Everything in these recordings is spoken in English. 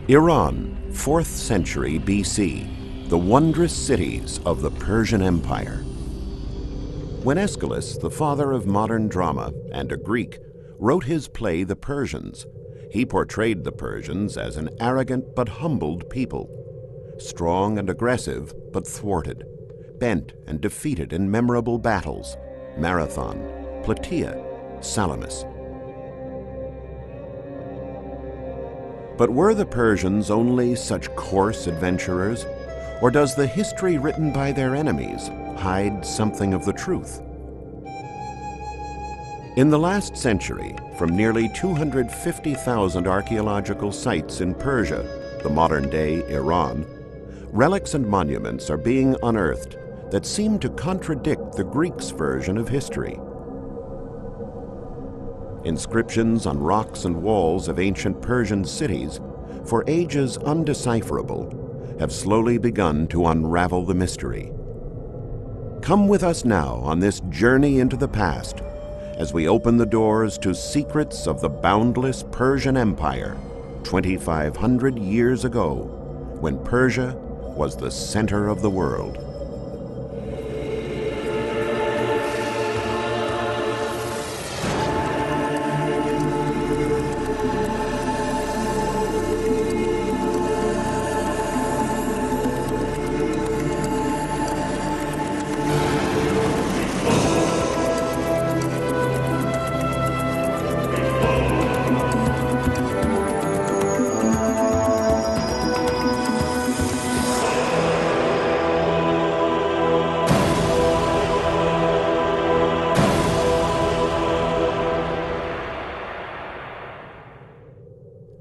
Iran, 4th century BC, the wondrous cities of the Persian Empire. When Aeschylus, the father of modern drama and a Greek, wrote his play The Persians, he portrayed the Persians as an arrogant but humbled people, strong and aggressive but thwarted, bent and defeated in memorable battles, Marathon, Plataea, Salamis. But were the Persians only such coarse adventurers, or does the history written by their enemies hide something of the truth? In the last century, from nearly 250,000 archaeological sites in Persia, the modern-day Iran, relics and monuments are being unearthed that seem to contradict the Greeks' version of history. Inscriptions on rocks and walls of ancient Persian cities, for ages undecipherable, have slowly begun to unravel the mystery. Come with us now on this journey into the past as we open the doors to secrets of the boundless Persian Empire 2,500 years ago, when Persia was the center of the world.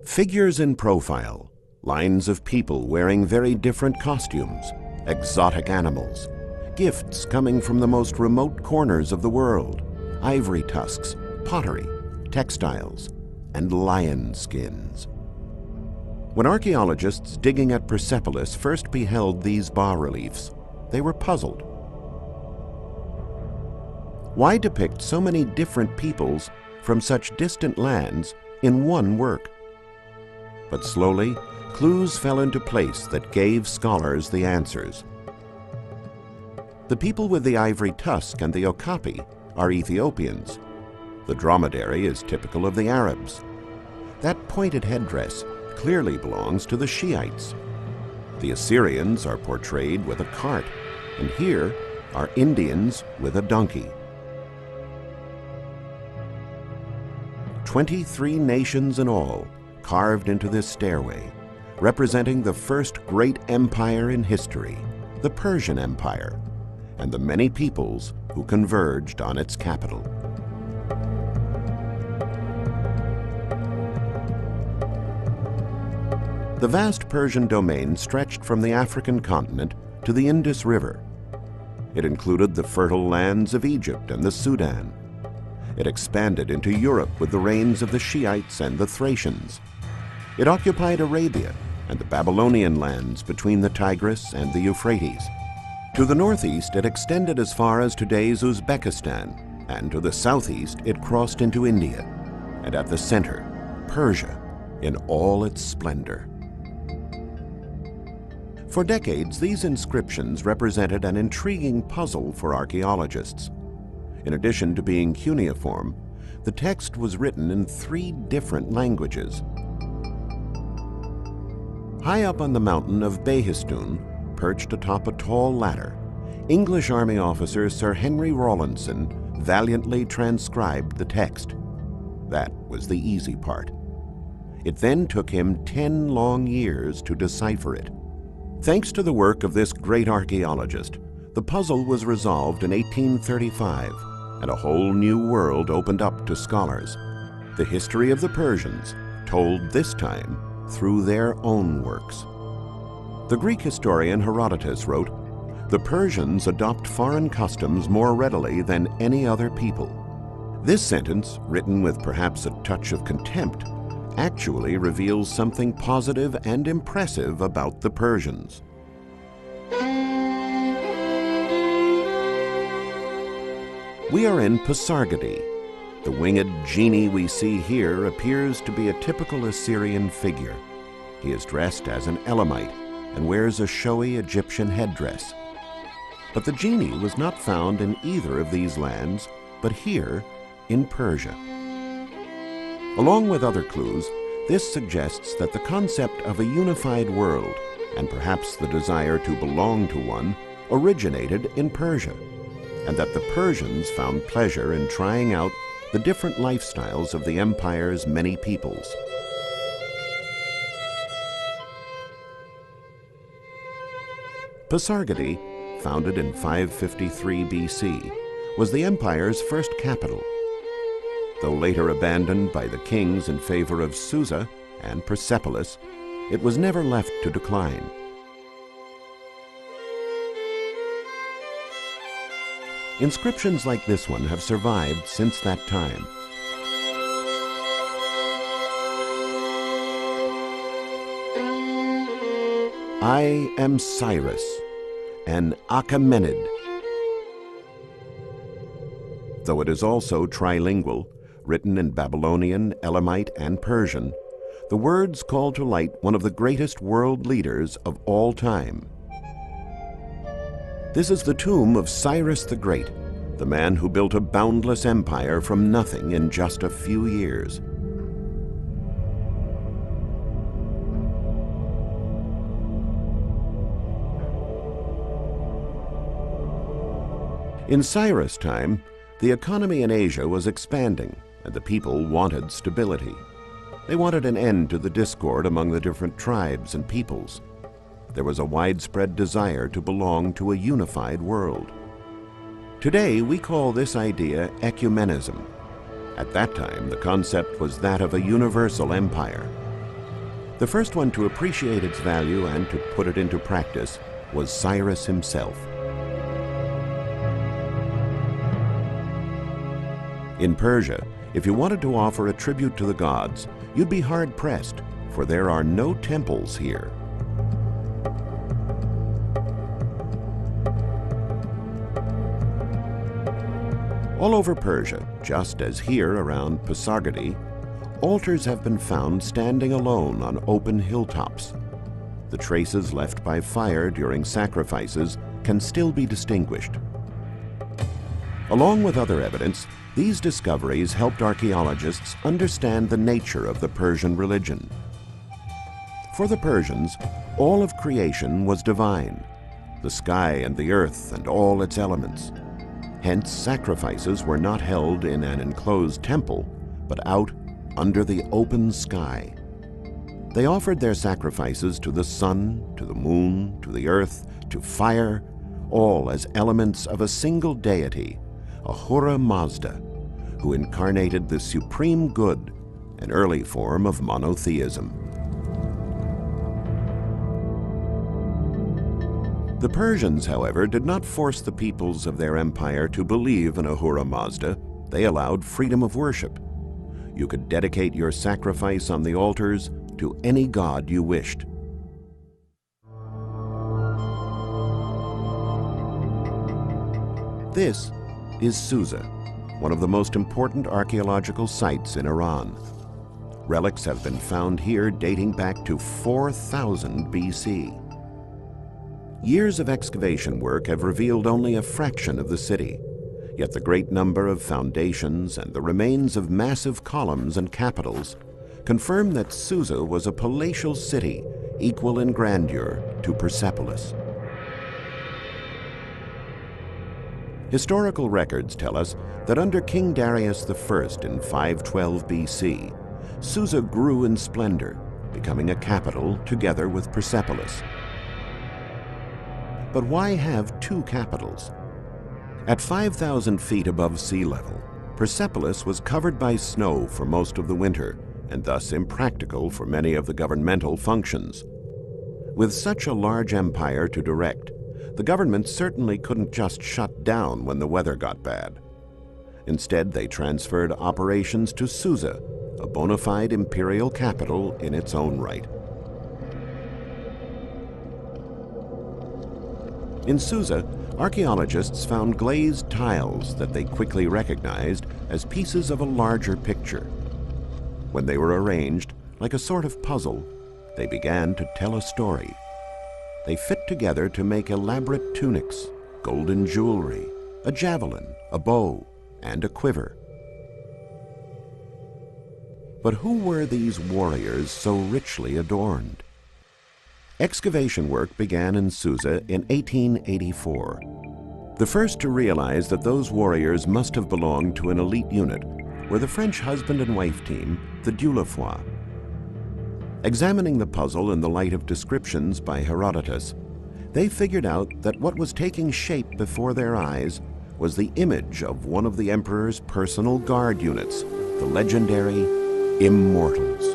Figures in profile, lines of people wearing very different costumes, exotic animals, gifts coming from the most remote corners of the world, ivory tusks, pottery, textiles, and lion skins. When archaeologists digging at Persepolis first beheld these bas-reliefs, they were puzzled. Why depict so many different peoples from such distant lands in one work? But slowly, clues fell into place that gave scholars the answers. The people with the ivory tusk and the okapi are Ethiopians. The dromedary is typical of the Arabs. That pointed headdress clearly belongs to the Shiites. The Assyrians are portrayed with a cart, and here are Indians with a donkey. 23 nations in all carved into this stairway, representing the first great empire in history, the Persian Empire, and the many peoples who converged on its capital. The vast Persian domain stretched from the African continent to the Indus River. It included the fertile lands of Egypt and the Sudan. It expanded into Europe with the reigns of the Shiites and the Thracians. It occupied Arabia and the Babylonian lands between the Tigris and the Euphrates. To the northeast, it extended as far as today's Uzbekistan, and to the southeast, it crossed into India, and at the center, Persia in all its splendor. For decades, these inscriptions represented an intriguing puzzle for archaeologists. In addition to being cuneiform, the text was written in 3 different languages. High up on the mountain of Behistun, perched atop a tall ladder, English Army officer Sir Henry Rawlinson valiantly transcribed the text. That was the easy part. It then took him 10 long years to decipher it. Thanks to the work of this great archaeologist, the puzzle was resolved in 1835, and a whole new world opened up to scholars. The history of the Persians, told this time through their own works. The Greek historian Herodotus wrote, "The Persians adopt foreign customs more readily than any other people." This sentence, written with perhaps a touch of contempt, actually reveals something positive and impressive about the Persians. We are in Pasargadae. The winged genie we see here appears to be a typical Assyrian figure. He is dressed as an Elamite and wears a showy Egyptian headdress. But the genie was not found in either of these lands, but here in Persia. Along with other clues, this suggests that the concept of a unified world, and perhaps the desire to belong to one, originated in Persia, and that the Persians found pleasure in trying out the different lifestyles of the empire's many peoples. Pasargadae, founded in 553 BC, was the empire's first capital. Though later abandoned by the kings in favor of Susa and Persepolis, it was never left to decline. Inscriptions like this one have survived since that time. I am Cyrus, an Achaemenid. Though it is also trilingual, written in Babylonian, Elamite, and Persian, the words call to light one of the greatest world leaders of all time. This is the tomb of Cyrus the Great, the man who built a boundless empire from nothing in just a few years. In Cyrus' time, the economy in Asia was expanding, and the people wanted stability. They wanted an end to the discord among the different tribes and peoples. There was a widespread desire to belong to a unified world. Today, we call this idea ecumenism. At that time, the concept was that of a universal empire. The first one to appreciate its value and to put it into practice was Cyrus himself. In Persia, if you wanted to offer a tribute to the gods, you'd be hard-pressed, for there are no temples here. All over Persia, just as here around Pasargadae, altars have been found standing alone on open hilltops. The traces left by fire during sacrifices can still be distinguished. Along with other evidence, these discoveries helped archaeologists understand the nature of the Persian religion. For the Persians, all of creation was divine, the sky and the earth and all its elements. Hence, sacrifices were not held in an enclosed temple, but out under the open sky. They offered their sacrifices to the sun, to the moon, to the earth, to fire, all as elements of a single deity, Ahura Mazda, who incarnated the supreme good, an early form of monotheism. The Persians, however, did not force the peoples of their empire to believe in Ahura Mazda. They allowed freedom of worship. You could dedicate your sacrifice on the altars to any god you wished. This is Susa, one of the most important archaeological sites in Iran. Relics have been found here dating back to 4000 BC. Years of excavation work have revealed only a fraction of the city, yet the great number of foundations and the remains of massive columns and capitals confirm that Susa was a palatial city equal in grandeur to Persepolis. Historical records tell us that under King Darius I in 512 BC, Susa grew in splendor, becoming a capital together with Persepolis. But why have two capitals? At 5,000 feet above sea level, Persepolis was covered by snow for most of the winter, and thus impractical for many of the governmental functions. With such a large empire to direct, the government certainly couldn't just shut down when the weather got bad. Instead, they transferred operations to Susa, a bona fide imperial capital in its own right. In Susa, archaeologists found glazed tiles that they quickly recognized as pieces of a larger picture. When they were arranged, like a sort of puzzle, they began to tell a story. They fit together to make elaborate tunics, golden jewelry, a javelin, a bow, and a quiver. But who were these warriors so richly adorned? Excavation work began in Susa in 1884. The first to realize that those warriors must have belonged to an elite unit were the French husband and wife team, the Dieulafoy. Examining the puzzle in the light of descriptions by Herodotus, they figured out that what was taking shape before their eyes was the image of one of the emperor's personal guard units, the legendary Immortals.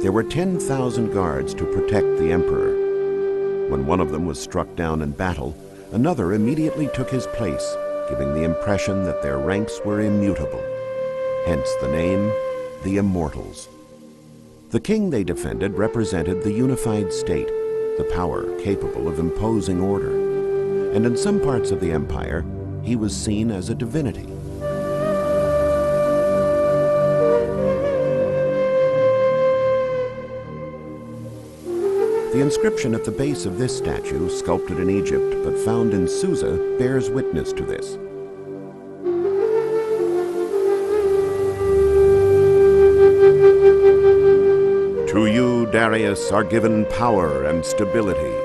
There were 10,000 guards to protect the emperor. When one of them was struck down in battle, another immediately took his place, giving the impression that their ranks were immutable. Hence the name, the Immortals. The king they defended represented the unified state, the power capable of imposing order. And in some parts of the empire, he was seen as a divinity. The inscription at the base of this statue, sculpted in Egypt but found in Susa, bears witness to this. To you, Darius, are given power and stability.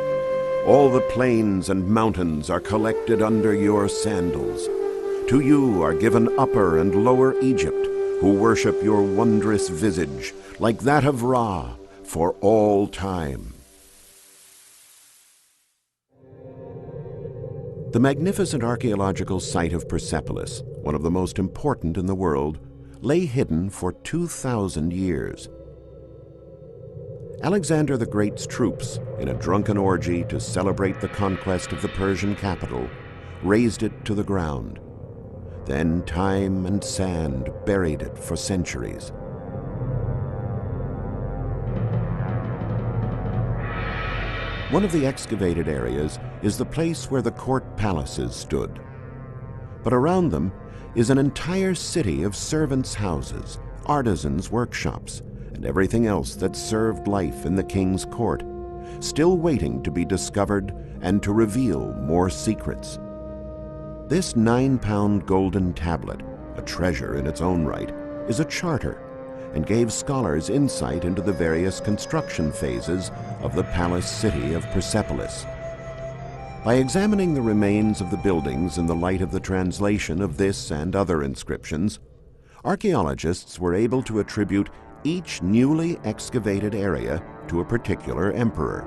All the plains and mountains are collected under your sandals. To you are given Upper and Lower Egypt, who worship your wondrous visage, like that of Ra, for all time. The magnificent archaeological site of Persepolis, one of the most important in the world, lay hidden for 2,000 years. Alexander the Great's troops, in a drunken orgy to celebrate the conquest of the Persian capital, razed it to the ground. Then time and sand buried it for centuries. One of the excavated areas is the place where the court palaces stood. But around them is an entire city of servants' houses, artisans' workshops, and everything else that served life in the king's court, still waiting to be discovered and to reveal more secrets. This 9-pound golden tablet, a treasure in its own right, is a charter and gave scholars insight into the various construction phases of the palace city of Persepolis. By examining the remains of the buildings in the light of the translation of this and other inscriptions, archaeologists were able to attribute each newly excavated area to a particular emperor.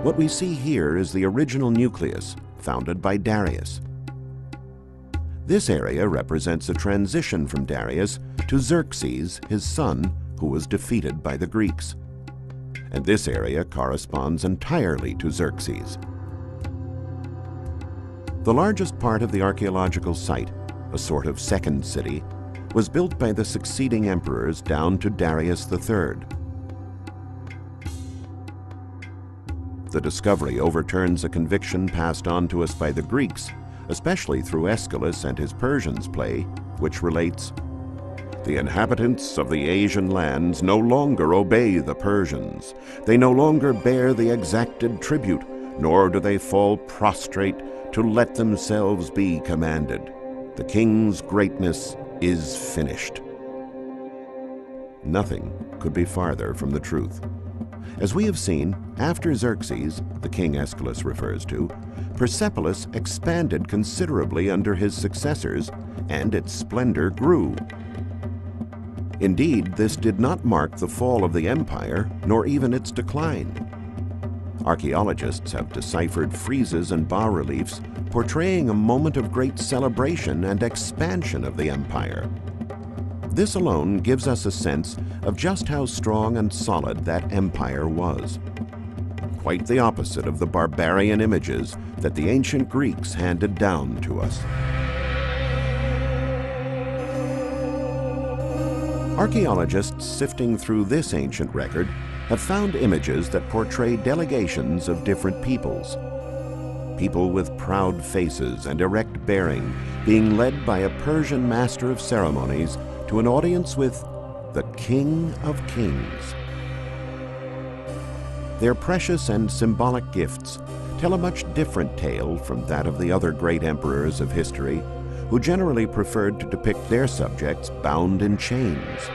What we see here is the original nucleus, founded by Darius. This area represents a transition from Darius to Xerxes, his son, who was defeated by the Greeks. And this area corresponds entirely to Xerxes. The largest part of the archaeological site, a sort of second city, was built by the succeeding emperors down to Darius III. The discovery overturns a conviction passed on to us by the Greeks, especially through Aeschylus and his Persians play, which relates, "The inhabitants of the Asian lands no longer obey the Persians. They no longer bear the exacted tribute, nor do they fall prostrate to let themselves be commanded. The king's greatness is finished." Nothing could be farther from the truth. As we have seen, after Xerxes, the king Aeschylus refers to, Persepolis expanded considerably under his successors, and its splendor grew. Indeed, this did not mark the fall of the empire, nor even its decline. Archaeologists have deciphered friezes and bas-reliefs portraying a moment of great celebration and expansion of the empire. This alone gives us a sense of just how strong and solid that empire was. Quite the opposite of the barbarian images that the ancient Greeks handed down to us. Archaeologists sifting through this ancient record have found images that portray delegations of different peoples. People with proud faces and erect bearing being led by a Persian master of ceremonies to an audience with the King of Kings. Their precious and symbolic gifts tell a much different tale from that of the other great emperors of history, who generally preferred to depict their subjects bound in chains.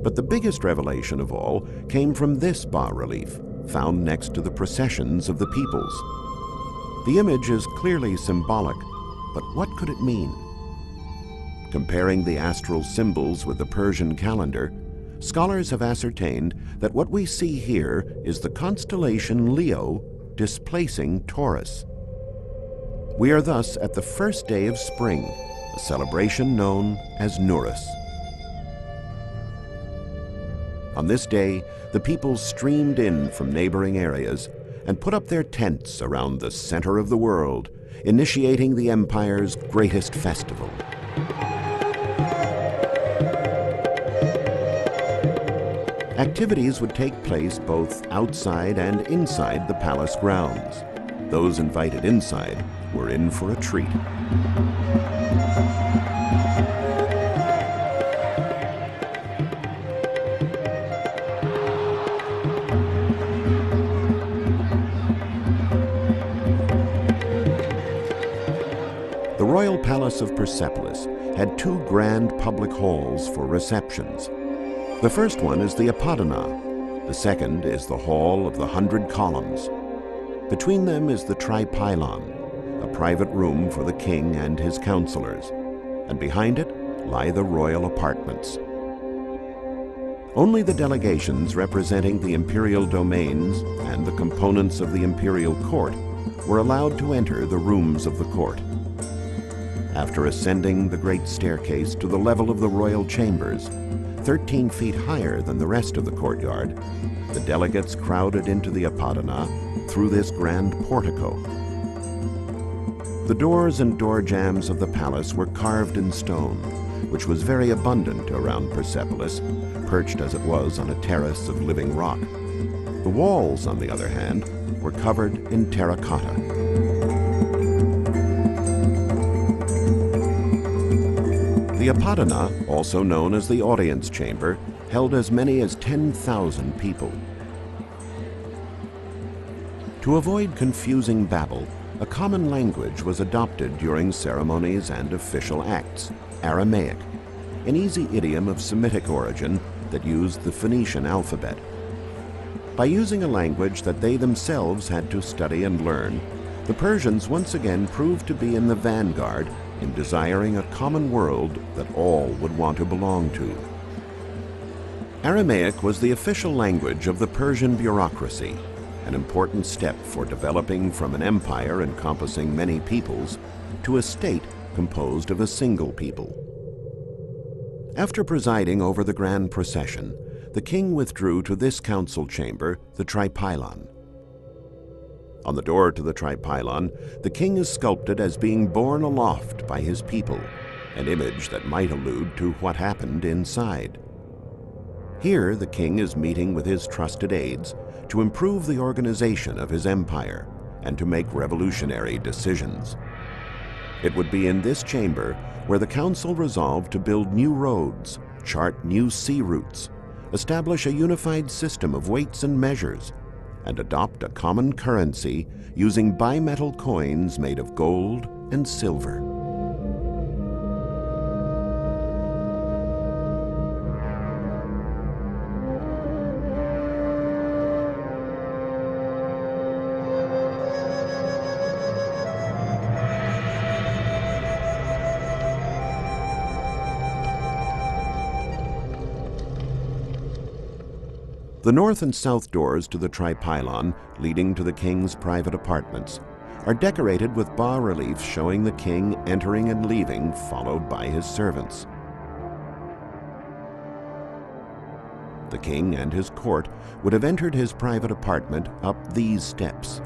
But the biggest revelation of all came from this bas-relief, found next to the processions of the peoples. The image is clearly symbolic, but what could it mean? Comparing the astral symbols with the Persian calendar, scholars have ascertained that what we see here is the constellation Leo displacing Taurus. We are thus at the first day of spring, a celebration known as Nurus. On this day, the people streamed in from neighboring areas and put up their tents around the center of the world, initiating the empire's greatest festival. Activities would take place both outside and inside the palace grounds. Those invited inside were in for a treat. The royal palace of Persepolis had two grand public halls for receptions. The first one is the Apodana. The second is the Hall of the 100 Columns. Between them is the Tripylon, a private room for the king and his counselors, and behind it lie the royal apartments. Only the delegations representing the imperial domains and the components of the imperial court were allowed to enter the rooms of the court. After ascending the great staircase to the level of the royal chambers, 13 feet higher than the rest of the courtyard, the delegates crowded into the Apodana through this grand portico. The doors and door jambs of the palace were carved in stone, which was very abundant around Persepolis, perched as it was on a terrace of living rock. The walls, on the other hand, were covered in terracotta. The Apodana, also known as the audience chamber, held as many as 10,000 people. To avoid confusing babble, a common language was adopted during ceremonies and official acts, Aramaic, an easy idiom of Semitic origin that used the Phoenician alphabet. By using a language that they themselves had to study and learn, the Persians once again proved to be in the vanguard in desiring a common world that all would want to belong to. Aramaic was the official language of the Persian bureaucracy, an important step for developing from an empire encompassing many peoples to a state composed of a single people. After presiding over the grand procession, the king withdrew to this council chamber, the Tripylon. On the door to the Tripylon, the king is sculpted as being borne aloft by his people, an image that might allude to what happened inside. Here, the king is meeting with his trusted aides to improve the organization of his empire and to make revolutionary decisions. It would be in this chamber where the council resolved to build new roads, chart new sea routes, establish a unified system of weights and measures, and adopt a common currency using bimetal coins made of gold and silver. The north and south doors to the Tripylon, leading to the king's private apartments, are decorated with bas-reliefs showing the king entering and leaving, followed by his servants. The king and his court would have entered his private apartment up these steps.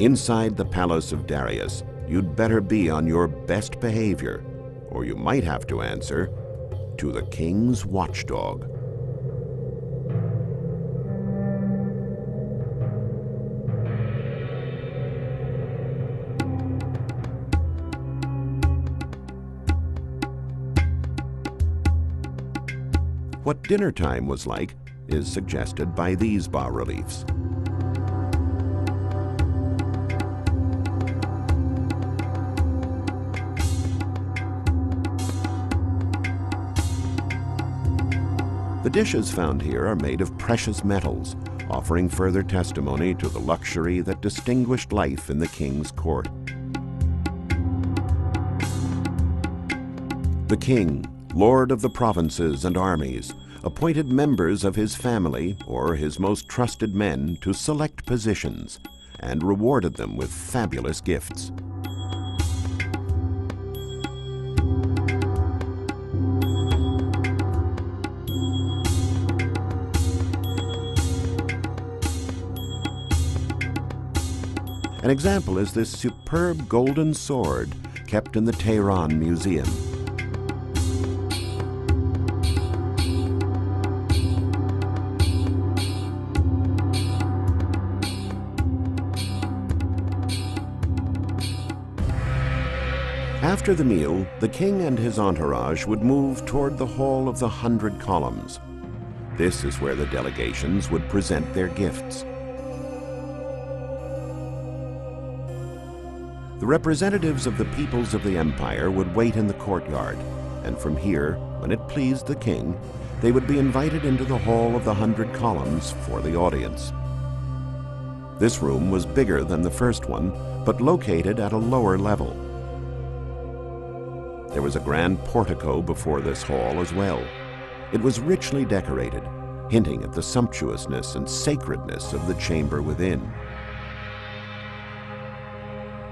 Inside the palace of Darius, you'd better be on your best behavior, or you might have to answer to the king's watchdog. What dinner time was like is suggested by these bas-reliefs. The dishes found here are made of precious metals, offering further testimony to the luxury that distinguished life in the king's court. The king, lord of the provinces and armies, appointed members of his family or his most trusted men to select positions and rewarded them with fabulous gifts. An example is this superb golden sword kept in the Tehran Museum. After the meal, the king and his entourage would move toward the Hall of the 100 Columns. This is where the delegations would present their gifts. The representatives of the peoples of the empire would wait in the courtyard, and from here, when it pleased the king, they would be invited into the Hall of the 100 Columns for the audience. This room was bigger than the first one, but located at a lower level. There was a grand portico before this hall as well. It was richly decorated, hinting at the sumptuousness and sacredness of the chamber within.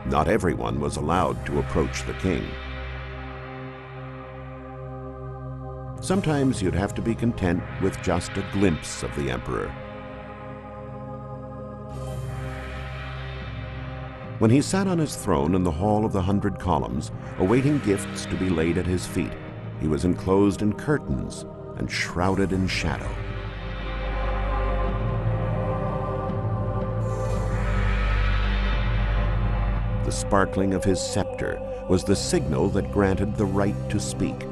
Not everyone was allowed to approach the king. Sometimes you'd have to be content with just a glimpse of the emperor. When he sat on his throne in the Hall of the 100 Columns, awaiting gifts to be laid at his feet, he was enclosed in curtains and shrouded in shadow. The sparkling of his scepter was the signal that granted the right to speak.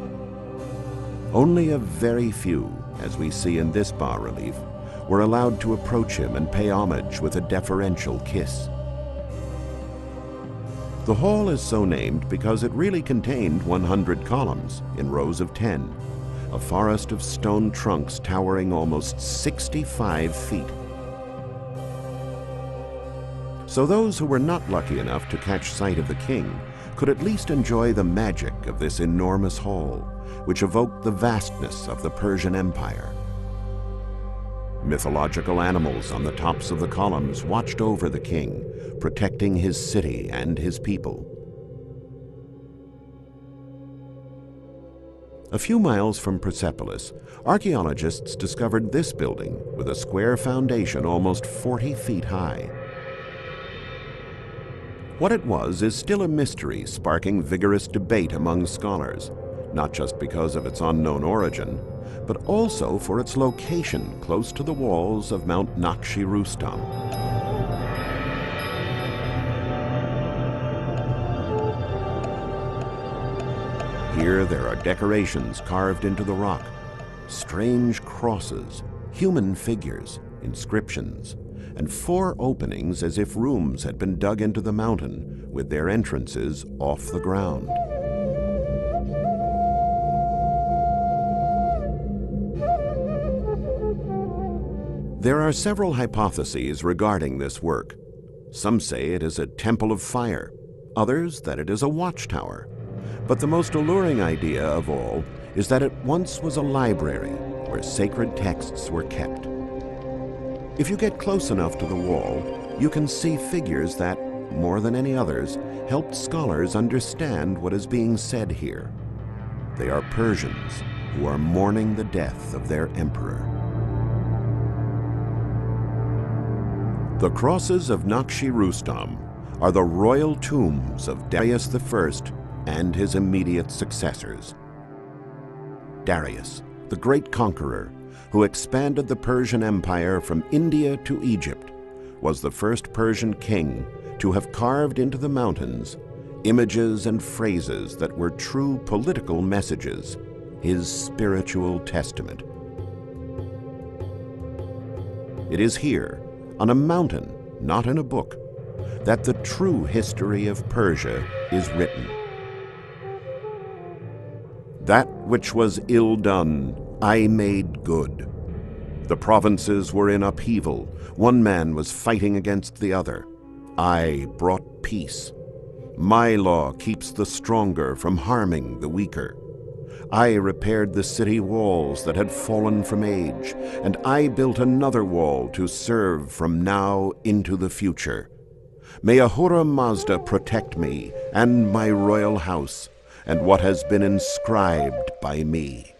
Only a very few, as we see in this bas-relief, were allowed to approach him and pay homage with a deferential kiss. The hall is so named because it really contained 100 columns in rows of 10, a forest of stone trunks towering almost 65 feet. So those who were not lucky enough to catch sight of the king could at least enjoy the magic of this enormous hall, which evoked the vastness of the Persian Empire. Mythological animals on the tops of the columns watched over the king, protecting his city and his people. A few miles from Persepolis, archaeologists discovered this building with a square foundation almost 40 feet high. What it was is still a mystery, sparking vigorous debate among scholars, not just because of its unknown origin, but also for its location close to the walls of Mount Naqsh-i-Rustam. Here there are decorations carved into the rock, strange crosses, human figures, inscriptions, and 4 openings as if rooms had been dug into the mountain with their entrances off the ground. There are several hypotheses regarding this work. Some say it is a temple of fire, others that it is a watchtower. But the most alluring idea of all is that it once was a library where sacred texts were kept. If you get close enough to the wall, you can see figures that, more than any others, helped scholars understand what is being said here. They are Persians who are mourning the death of their emperor. The crosses of Naqsh-i-Rustam are the royal tombs of Darius I and his immediate successors. Darius, the great conqueror, who expanded the Persian Empire from India to Egypt, was the first Persian king to have carved into the mountains images and phrases that were true political messages, his spiritual testament. It is here, on a mountain, not in a book, that the true history of Persia is written. That which was ill done, I made good. The provinces were in upheaval. One man was fighting against the other. I brought peace. My law keeps the stronger from harming the weaker. I repaired the city walls that had fallen from age, and I built another wall to serve from now into the future. May Ahura Mazda protect me and my royal house, and what has been inscribed by me.